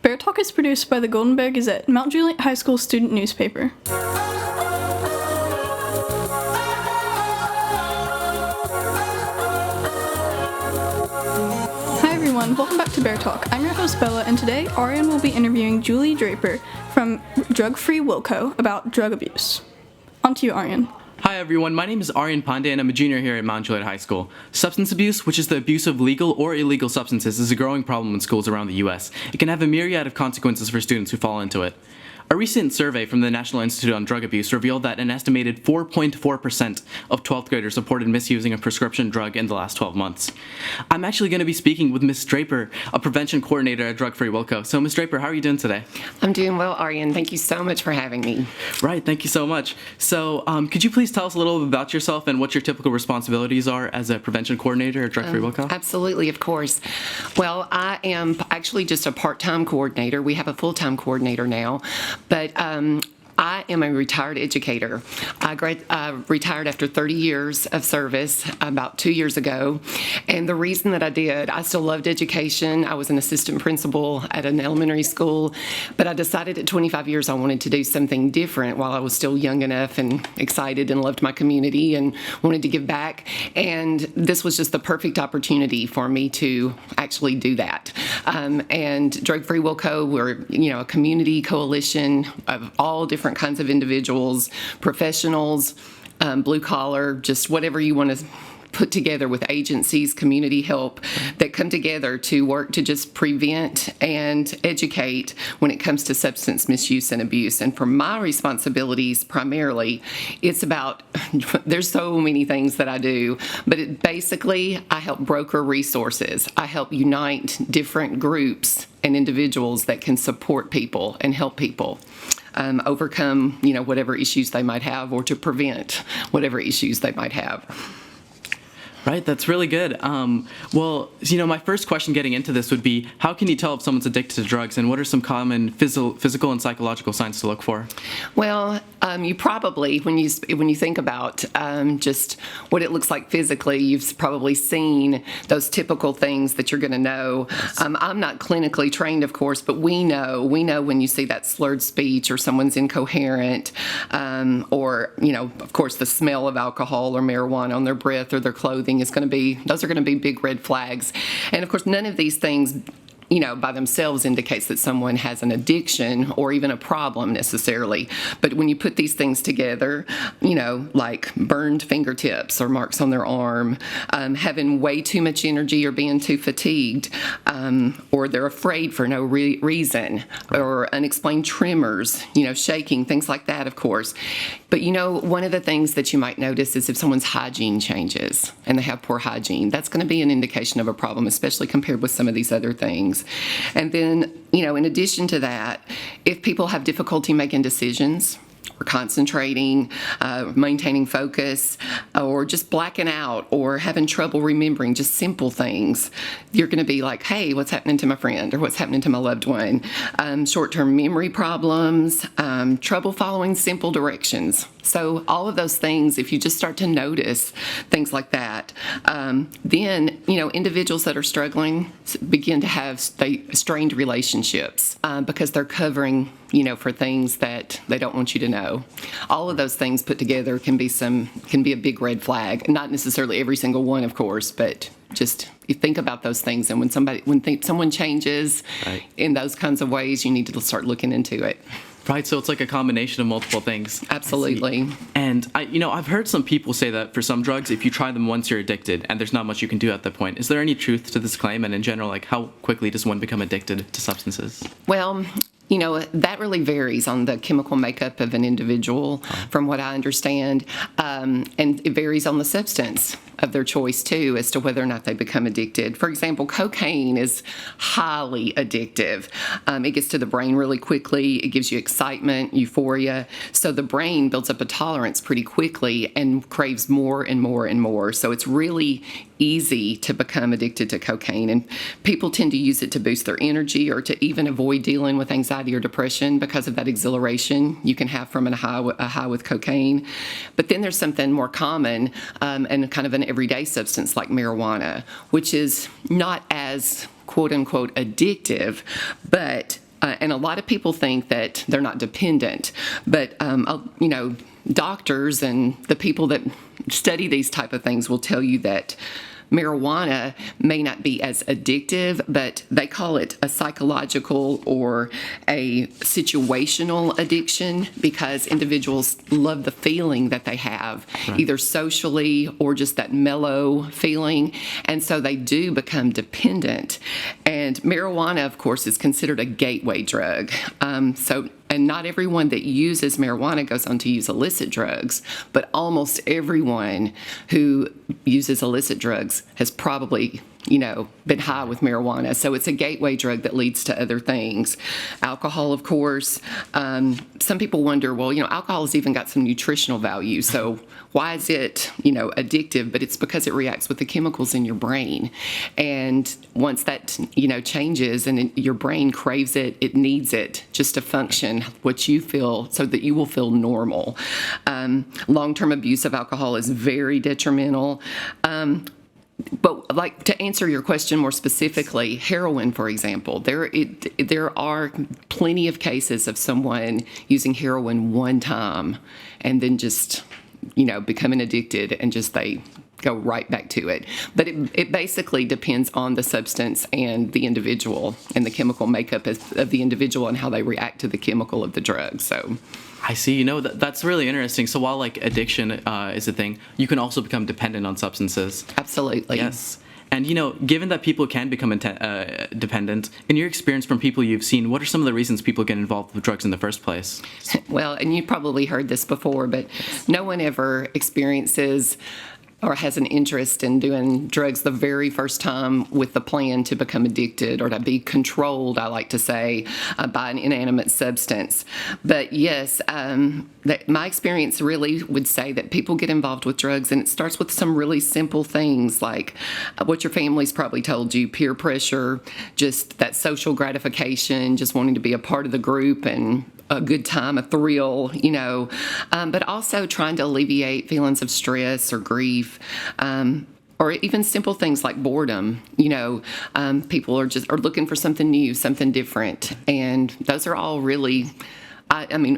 Bear Talk is produced by the Golden Bear Gazette, Mount Juliet High School student newspaper. Hi everyone, welcome back to Bear Talk. I'm your host Bella, and today Aryan will be interviewing Julie Draper from Drug-Free Wilco about drug abuse. On to you, Aryan. Hi everyone, my name is Aryan Pandey and I'm a junior here at Mount Juliet High School. Substance abuse, which is the abuse of legal or illegal substances, is a growing problem in schools around the U.S. It can have a myriad of consequences for students who fall into it. A recent survey from the National Institute on Drug Abuse revealed that an estimated 4.4% of 12th graders reported misusing a prescription drug in the last 12 months. I'm actually going to be speaking with Ms. Draper, a prevention coordinator at Drug-Free Wilco. So Ms. Draper, how are you doing today? I'm doing well, Aryan. Thank you so much for having me. Right, thank you so much. So could you please tell us a little bit about yourself and what your typical responsibilities are as a prevention coordinator at Drug-Free Wilco? Absolutely, of course. Well, I am actually just a part-time coordinator. We have a full-time coordinator now, but I am a retired educator. I retired after 30 years of service about 2 years ago. And the reason that I did, I still loved education. I was an assistant principal at an elementary school, but I decided at 25 years I wanted to do something different while I was still young enough and excited and loved my community and wanted to give back. And this was just the perfect opportunity for me to actually do that. And Drug-Free Wilco, we're a community coalition of all different kinds of individuals, professionals, blue collar, just whatever you want to put together with agencies, community help that come together to work to just prevent and educate when it comes to substance misuse and abuse. And for my responsibilities, primarily, it's about, there's so many things that I do, but basically, I help broker resources. I help unite different groups and individuals that can support people and help people overcome, whatever issues they might have, or to prevent whatever issues they might have. Right, that's really good. Well, my first question getting into this would be, how can you tell if someone's addicted to drugs, and what are some common physical and psychological signs to look for? Well, you probably, when you think about just what it looks like physically, you've probably seen those typical things that you're going to know. I'm not clinically trained, of course, but we know when you see that slurred speech or someone's incoherent, or of course, the smell of alcohol or marijuana on their breath or their clothing those are going to be big red flags. And of course, none of these things by themselves indicates that someone has an addiction or even a problem necessarily. But when you put these things together, like burned fingertips or marks on their arm, having way too much energy or being too fatigued, or they're afraid for no reason, or unexplained tremors, shaking, things like that, of course. But one of the things that you might notice is if someone's hygiene changes and they have poor hygiene, that's going to be an indication of a problem, especially compared with some of these other things. And then, in addition to that, if people have difficulty making decisions, or concentrating, maintaining focus, or just blacking out, or having trouble remembering just simple things, you're going to be like, hey, what's happening to my friend, or what's happening to my loved one? Short-term memory problems, trouble following simple directions. So all of those things, if you just start to notice things like that, then, individuals that are struggling begin to have strained relationships because they're covering, for things that they don't want you to know. All of those things put together can be a big red flag. Not necessarily every single one, of course, but just you think about those things. And when someone changes in those kinds of ways, you need to start looking into it. Right, so it's like a combination of multiple things. Absolutely. And I've heard some people say that for some drugs, if you try them once, you're addicted, and there's not much you can do at that point. Is there any truth to this claim? And in general, how quickly does one become addicted to substances? Well, that really varies on the chemical makeup of an individual, from what I understand, and it varies on the substance of their choice, too, as to whether or not they become addicted. For example, cocaine is highly addictive. It gets to the brain really quickly. It gives you excitement, euphoria. So the brain builds up a tolerance pretty quickly and craves more and more and more. So it's really easy to become addicted to cocaine. And people tend to use it to boost their energy or to even avoid dealing with anxiety or depression because of that exhilaration you can have from a high with cocaine. But then there's something more common and kind of an everyday substance like marijuana, which is not as quote-unquote addictive, but And a lot of people think that they're not dependent, but doctors and the people that study these type of things will tell you that marijuana may not be as addictive, but they call it a psychological or a situational addiction because individuals love the feeling that they have, either socially or just that mellow feeling. And so they do become dependent. And marijuana, of course, is considered a gateway drug. And not everyone that uses marijuana goes on to use illicit drugs, but almost everyone who uses illicit drugs has probably, been high with marijuana. So it's a gateway drug that leads to other things. Alcohol, of course. Some people wonder, well, alcohol has even got some nutritional value. So why is it, addictive? But it's because it reacts with the chemicals in your brain. And once that, changes and your brain craves it, it needs it just to function what you feel so that you will feel normal. Long-term abuse of alcohol is very detrimental. But like to answer your question more specifically, heroin, for example, there are plenty of cases of someone using heroin one time and then just, becoming addicted and just they go right back to it. But it basically depends on the substance and the individual and the chemical makeup of the individual and how they react to the chemical of the drug. So I see. That's really interesting. So while addiction is a thing, you can also become dependent on substances. Absolutely. Yes. And given that people can become dependent, in your experience from people you've seen, what are some of the reasons people get involved with drugs in the first place? Well, and you probably heard this before, but no one ever experiences or has an interest in doing drugs the very first time with the plan to become addicted or to be controlled, I like to say, by an inanimate substance. But yes, my experience really would say that people get involved with drugs, and it starts with some really simple things like what your family's probably told you, peer pressure, just that social gratification, just wanting to be a part of the group and a good time, a thrill, but also trying to alleviate feelings of stress or grief, or even simple things like boredom. People are looking for something new, something different, and those are all really,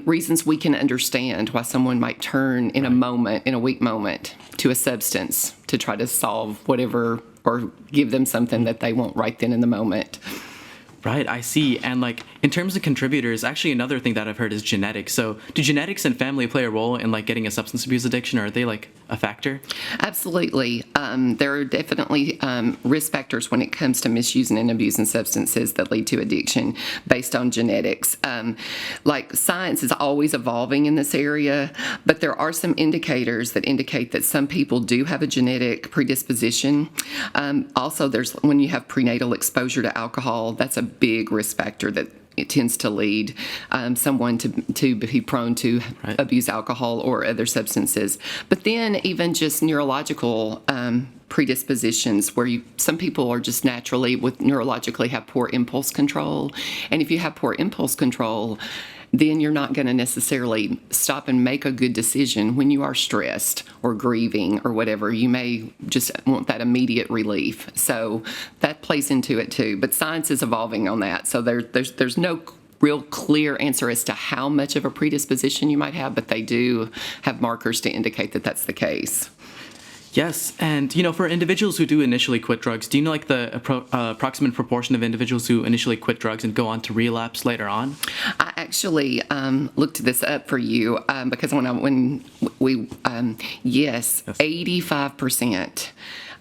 reasons we can understand why someone might turn in a weak moment, to a substance to try to solve whatever or give them something that they want right then in the moment. Right, I see. And in terms of contributors, actually another thing that I've heard is genetics. So do genetics and family play a role in getting a substance abuse addiction, or are they a factor? Absolutely. There are definitely risk factors when it comes to misusing and abusing substances that lead to addiction based on genetics. Science is always evolving in this area, but there are some indicators that indicate that some people do have a genetic predisposition. Also, when you have prenatal exposure to alcohol, that's a big risk factor that it tends to lead someone to be prone to abuse alcohol or other substances. But then even just neurological predispositions where some people are just naturally neurologically have poor impulse control. And if you have poor impulse control, then you're not going to necessarily stop and make a good decision when you are stressed or grieving or whatever. You may just want that immediate relief. So that plays into it too. But science is evolving on that. So there's no real clear answer as to how much of a predisposition you might have, but they do have markers to indicate that that's the case. Yes, and for individuals who do initially quit drugs, do you know the approximate proportion of individuals who initially quit drugs and go on to relapse later on? I actually looked this up for you because yes, 85%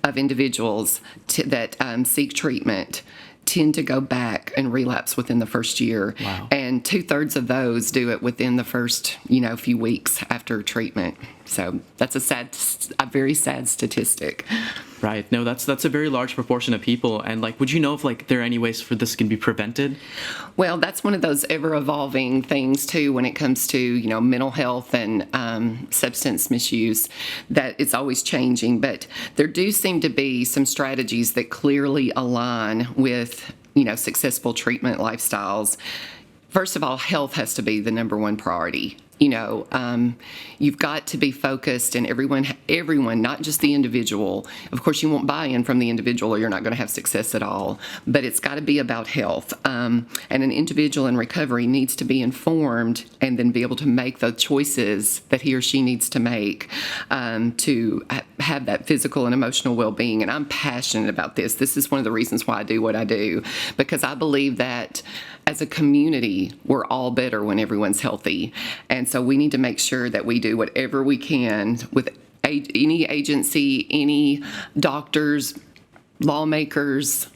of individuals that seek treatment tend to go back and relapse within the first year. Wow. And 2/3 of those do it within the first, few weeks after treatment. So that's a very sad statistic. Right. No, that's a very large proportion of people. And would you know if there are any ways for this can be prevented? Well, that's one of those ever-evolving things too when it comes to mental health and substance misuse, that it's always changing. But there do seem to be some strategies that clearly align with successful treatment lifestyles. First of all, health has to be the number one priority. You've got to be focused, and everyone, not just the individual. Of course, you won't buy in from the individual, or you're not going to have success at all. But it's got to be about health. And an individual in recovery needs to be informed and then be able to make the choices that he or she needs to make to have that physical and emotional well-being. And I'm passionate about this. This is one of the reasons why I do what I do, because I believe that as a community, we're all better when everyone's healthy. And so we need to make sure that we do whatever we can with any agency, any doctors, lawmakers,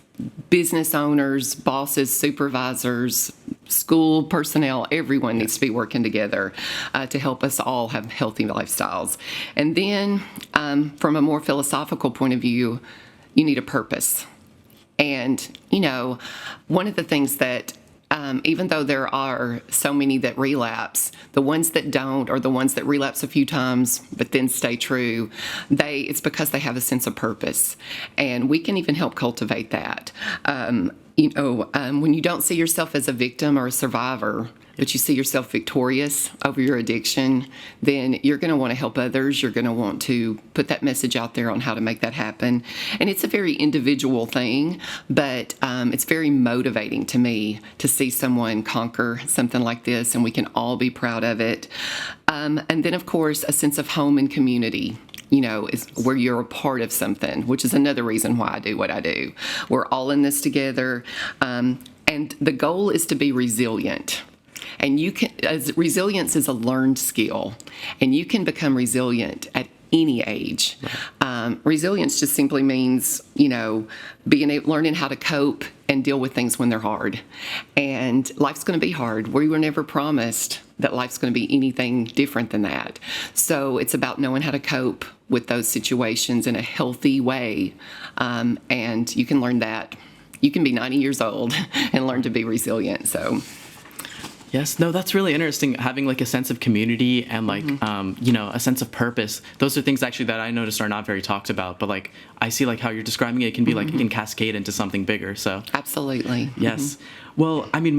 business owners, bosses, supervisors, school personnel. Everyone needs to be working together to help us all have healthy lifestyles. And then from a more philosophical point of view, you need a purpose. And, one of the things that even though there are so many that relapse, the ones that don't, or the ones that relapse a few times but then stay true, it's because they have a sense of purpose. And we can even help cultivate that. When you don't see yourself as a victim or a survivor, but you see yourself victorious over your addiction, then you're going to want to help others. You're going to want to put that message out there on how to make that happen. And it's a very individual thing, but it's very motivating to me to see someone conquer something like this, and we can all be proud of it. And then, of course, a sense of home and community. Is where you're a part of something, which is another reason why I do what I do. We're all in this together. And the goal is to be resilient. And resilience is a learned skill, and you can become resilient at any age. Resilience just simply means, learning how to cope and deal with things when they're hard. And life's going to be hard. We were never promised that life's going to be anything different than that. So it's about knowing how to cope with those situations in a healthy way. And you can learn that. You can be 90 years old and learn to be resilient. So. Yes, no, that's really interesting. Having like a sense of community and like, a sense of purpose. Those are things actually that I noticed are not very talked about. But like, I see like how you're describing it, it can be like, it can cascade into something bigger. So absolutely. Yes. Well, I mean,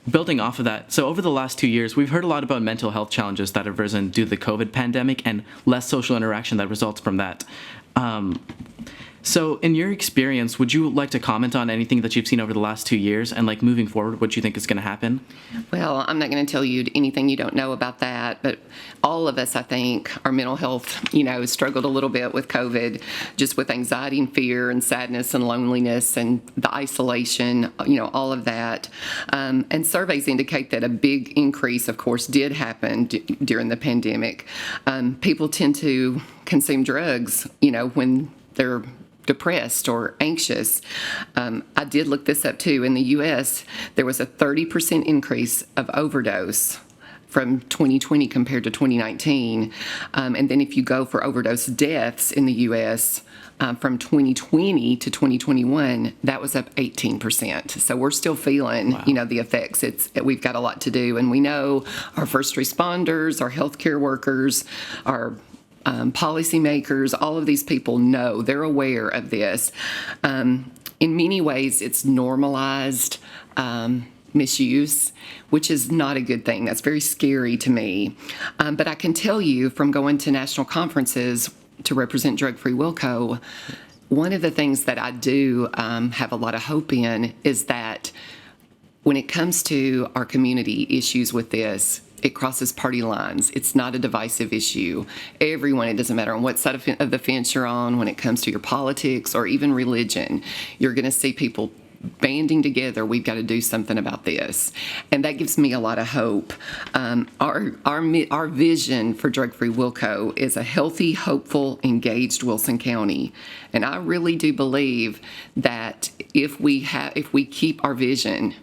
building off of that. So over the last 2 years, we've heard a lot about mental health challenges that have risen due to the COVID pandemic and less social interaction that results from that. So in your experience, would you like to comment on anything that you've seen over the last 2 years and like moving forward, what you think is going to happen? Well, I'm not going to tell you anything you don't know about that, but all of us, I think, our mental health, struggled a little bit with COVID, just with anxiety and fear and sadness and loneliness and the isolation, all of that. And surveys indicate that a big increase, of course, did happen during the pandemic. People tend to consume drugs, when they're depressed or anxious. I did look this up too. In the U.S., there was a 30% increase of overdose from 2020 compared to 2019. And then if you go for overdose deaths in the U.S., from 2020 to 2021, that was up 18%. So we're still feeling, Wow. The effects. We've got a lot to do. And we know our first responders, our healthcare workers, our policymakers, all of these people know, they're aware of this. In many ways, it's normalized misuse, which is not a good thing. That's very scary to me. But I can tell you from going to national conferences to represent Drug-Free Wilco, one of the things that I do have a lot of hope in is that when it comes to our community issues with this, it crosses party lines. It's not a divisive issue. Everyone, it doesn't matter on what side of the fence you're on when it comes to your politics or even religion, you're going to see people banding together. We've got to do something about this. And that gives me a lot of hope. Our vision for Drug-Free Wilco is a healthy, hopeful, engaged Wilson County. And I really do believe that if we keep our vision,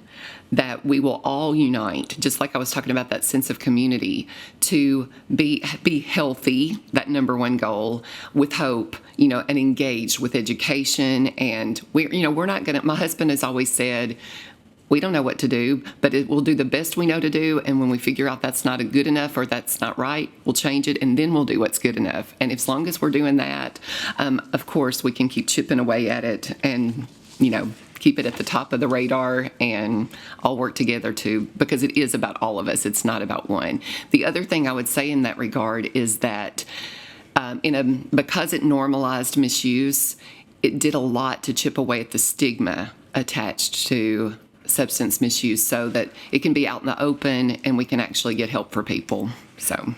that we will all unite, just like I was talking about that sense of community, to be healthy, that number one goal, with hope, and engaged with education. And we're not gonna, my husband has always said, we don't know what to do, but we'll do the best we know to do. And when we figure out that's not good enough or that's not right, we'll change it, and then we'll do what's good enough. And as long as we're doing that, of course, we can keep chipping away at it and, keep it at the top of the radar and all work together because it is about all of us. It's not about one. The other thing I would say in that regard is that because it normalized misuse, it did a lot to chip away at the stigma attached to substance misuse so that it can be out in the open and we can actually get help for people. So.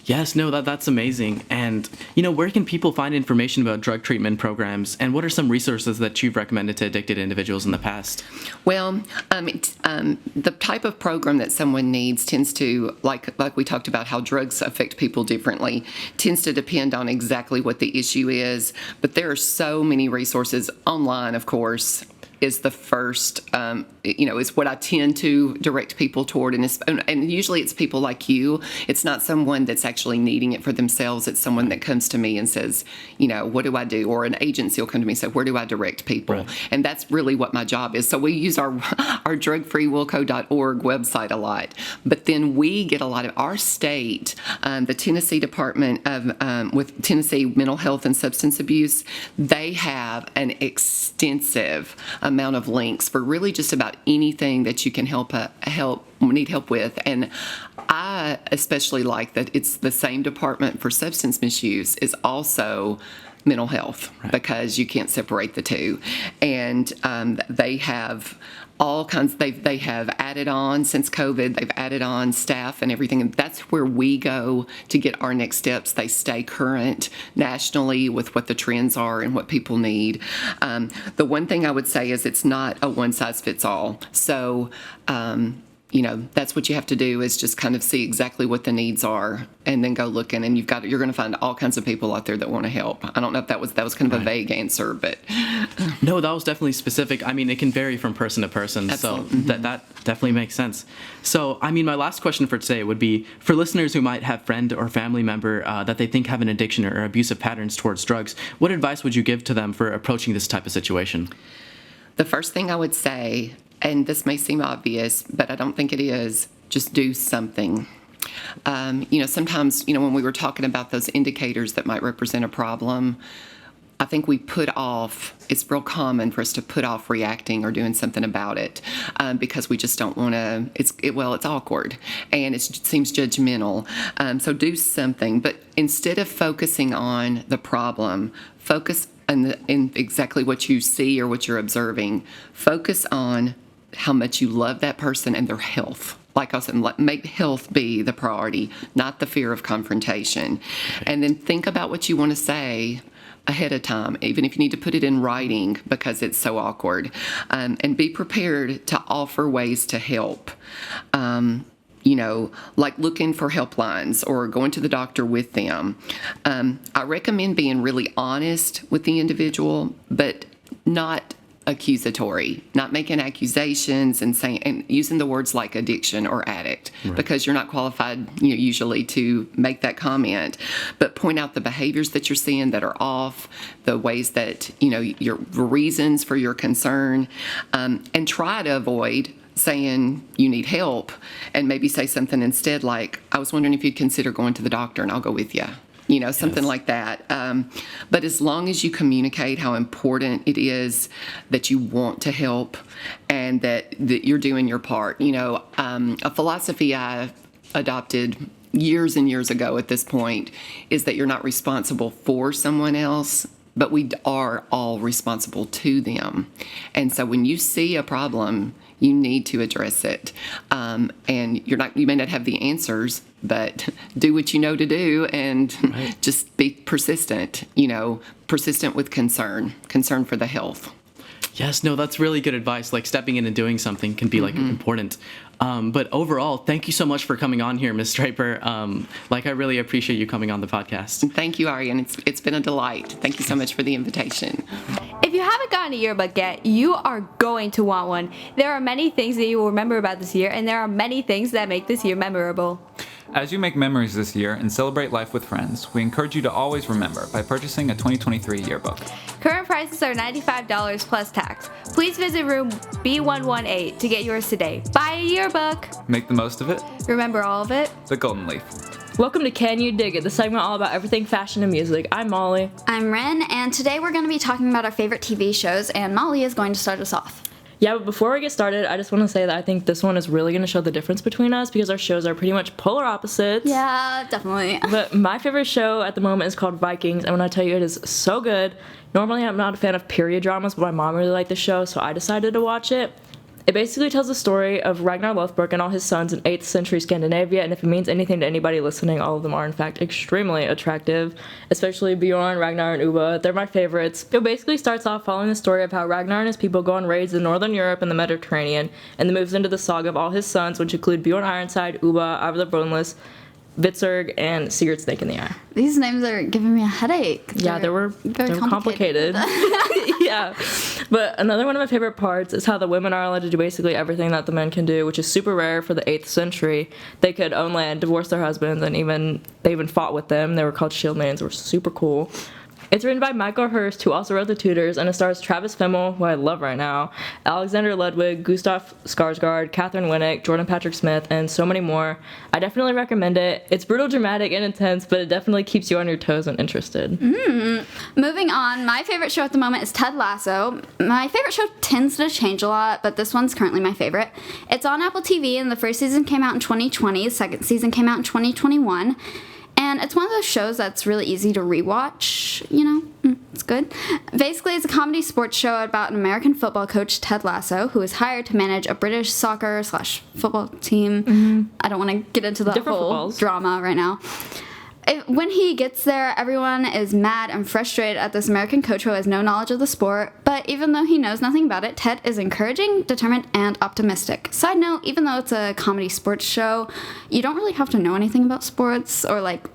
Yes, no, that's amazing. And, where can people find information about drug treatment programs, and what are some resources that you've recommended to addicted individuals in the past? Well, the type of program that someone needs tends to, like we talked about how drugs affect people differently, tends to depend on exactly what the issue is. But there are so many resources online, of course, is the first, is what I tend to direct people toward. And usually it's people like you. It's not someone that's actually needing it for themselves. It's someone that comes to me and says, what do I do? Or an agency will come to me and say, where do I direct people? Right. And that's really what my job is. So we use our drugfreewilco.org website a lot. But then we get a lot of our state, the Tennessee Department of, with Tennessee Mental Health and Substance Abuse, they have an extensive amount of links for really just about anything that you can need help with. And I especially like that it's the same department for substance misuse is also mental health, right, because you can't separate the two. And they have all kinds, they have added on since COVID, they've added on staff and everything, and that's where we go to get our next steps. They stay current nationally with what the trends are and what people need. The one thing I would say is it's not a one-size-fits-all. So, that's what you have to do is just kind of see exactly what the needs are and then go looking, and you're going to find all kinds of people out there that want to help. I don't know if that was kind of a vague answer, but no, that was definitely specific. I mean, it can vary from person to person. Absolutely. So that definitely makes sense. So, I mean, my last question for today would be for listeners who might have friend or family member that they think have an addiction or abusive patterns towards drugs, what advice would you give to them for approaching this type of situation? The first thing I would say, and this may seem obvious, but I don't think it is, just do something. Sometimes, when we were talking about those indicators that might represent a problem, I think it's real common for us to put off reacting or doing something about it because we just don't want to, it's awkward and it seems judgmental. So do something, but instead of focusing on the problem, focus in exactly what you see or what you're observing. Focus on how much you love that person and their health. Like I said, make health be the priority, not the fear of confrontation. And then think about what you want to say ahead of time, even if you need to put it in writing because it's so awkward. And be prepared to offer ways to help. Like looking for helplines or going to the doctor with them. I recommend being really honest with the individual, but not accusatory, not making accusations and saying and using the words like addiction or addict, right, because you're not qualified usually to make that comment, but point out the behaviors that you're seeing that are off, the ways that your reasons for your concern, and try to avoid saying you need help and maybe say something instead like, I was wondering if you'd consider going to the doctor and I'll go with you. Something like that. But as long as you communicate how important it is that you want to help and that you're doing your part. A philosophy I adopted years and years ago at this point is that you're not responsible for someone else, but we are all responsible to them. And so when you see a problem, you need to address it. And you may not have the answers, but do what you know to do and right, just be persistent, persistent with concern for the health. Yes, no, that's really good advice. Like stepping in and doing something can be important. But overall, thank you so much for coming on here, Ms. Draper. I really appreciate you coming on the podcast. Thank you, Aryan. It's been a delight. Thank you so much for the invitation. If you haven't gotten a yearbook yet, you are going to want one. There are many things that you will remember about this year, and there are many things that make this year memorable. As you make memories this year and celebrate life with friends, we encourage you to always remember by purchasing a 2023 yearbook. Current prices are $95 plus tax. Please visit room B118 to get yours today. Buy a yearbook. Make the most of it. Remember all of it. The Golden Leaf. Welcome to Can You Dig It, the segment all about everything fashion and music. I'm Molly. I'm Wren, and today we're going to be talking about our favorite TV shows, and Molly is going to start us off. Yeah, but before we get started, I just want to say that I think this one is really going to show the difference between us because our shows are pretty much polar opposites. Yeah, definitely. But my favorite show at the moment is called Vikings, and when I tell you it is so good, normally I'm not a fan of period dramas, but my mom really liked the show, so I decided to watch it. It basically tells the story of Ragnar Lothbrok and all his sons in 8th century Scandinavia, and if it means anything to anybody listening, all of them are in fact extremely attractive, especially Bjorn, Ragnar, and Ubba. They're my favorites. It basically starts off following the story of how Ragnar and his people go on raids in Northern Europe and the Mediterranean, and then moves into the saga of all his sons, which include Bjorn Ironside, Ubba, Ivar the Boneless, Vitzurg, and Sigurd Snake in the Eye. These names are giving me a headache. Yeah, they were complicated. Yeah. But another one of my favorite parts is how the women are allowed to do basically everything that the men can do, which is super rare for the 8th century. They could own land, divorce their husbands, and they even fought with them. They were called shield maidens. They were super cool. It's written by Michael Hurst, who also wrote The Tudors, and it stars Travis Fimmel, who I love right now, Alexander Ludwig, Gustav Skarsgård, Catherine Winnick, Jordan Patrick Smith, and so many more. I definitely recommend it. It's brutal, dramatic, and intense, but it definitely keeps you on your toes and interested. Moving on, my favorite show at the moment is Ted Lasso. My favorite show tends to change a lot, but this one's currently my favorite. It's on Apple TV, and the first season came out in 2020. The second season came out in 2021. And it's one of those shows that's really easy to rewatch, it's good. Basically, it's a comedy sports show about an American football coach, Ted Lasso, who is hired to manage a British soccer/football team. I don't want to get into the Different whole footballs. drama right now. When he gets there, everyone is mad and frustrated at this American coach who has no knowledge of the sport, but even though he knows nothing about it, Ted is encouraging, determined, and optimistic. Side note, even though it's a comedy sports show, you don't really have to know anything about sports or like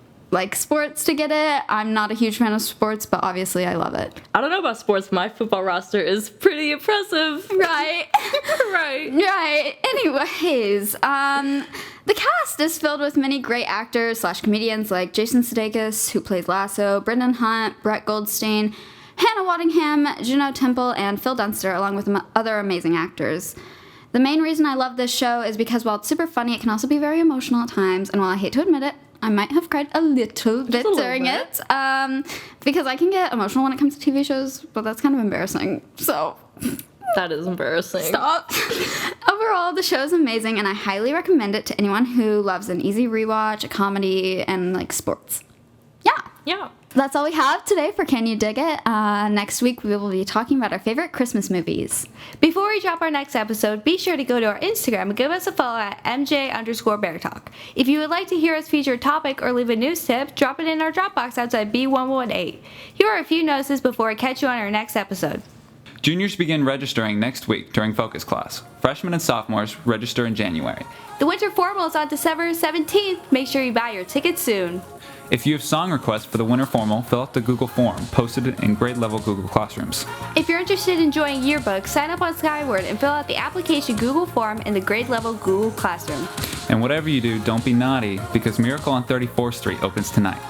sports to get it. I'm not a huge fan of sports, but obviously I love it. I don't know about sports. My football roster is pretty impressive. Right. Right. Anyways, the cast is filled with many great actors/comedians like Jason Sudeikis, who plays Lasso, Brendan Hunt, Brett Goldstein, Hannah Waddingham, Juno Temple, and Phil Dunster, along with other amazing actors. The main reason I love this show is because while it's super funny, it can also be very emotional at times, and while I hate to admit it, I might have cried a little bit during it, because I can get emotional when it comes to TV shows, but that's kind of embarrassing, so... That is embarrassing. Stop. Overall, the show is amazing, and I highly recommend it to anyone who loves an easy rewatch, a comedy, and, sports. Yeah. That's all we have today for Can You Dig It? Next week, we will be talking about our favorite Christmas movies. Before we drop our next episode, be sure to go to our Instagram and give us a follow at MJ_BearTalk. If you would like to hear us feature a topic or leave a news tip, drop it in our Dropbox outside B118. Here are a few notices before I catch you on our next episode. Juniors begin registering next week during focus class. Freshmen and sophomores register in January. The winter formal is on December 17th. Make sure you buy your tickets soon. If you have song requests for the winter formal, fill out the Google form posted in grade-level Google Classrooms. If you're interested in joining yearbooks, sign up on Skyward and fill out the application Google form in the grade-level Google Classroom. And whatever you do, don't be naughty, because Miracle on 34th Street opens tonight.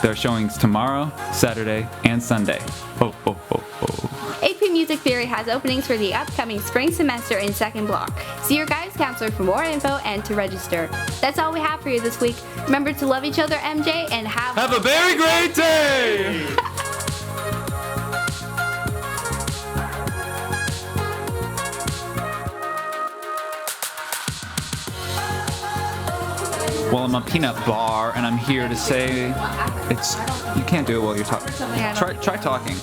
There are showings tomorrow, Saturday, and Sunday. Ho, ho, ho, ho. AP Music Theory has openings for the upcoming spring semester in second block. See your guidance counselor for more info and to register. That's all we have for you this week. Remember to love each other, MJ, and have a very great day! Well, I'm a peanut bar, and I'm here to say you can't do it while you're talking. Try talking.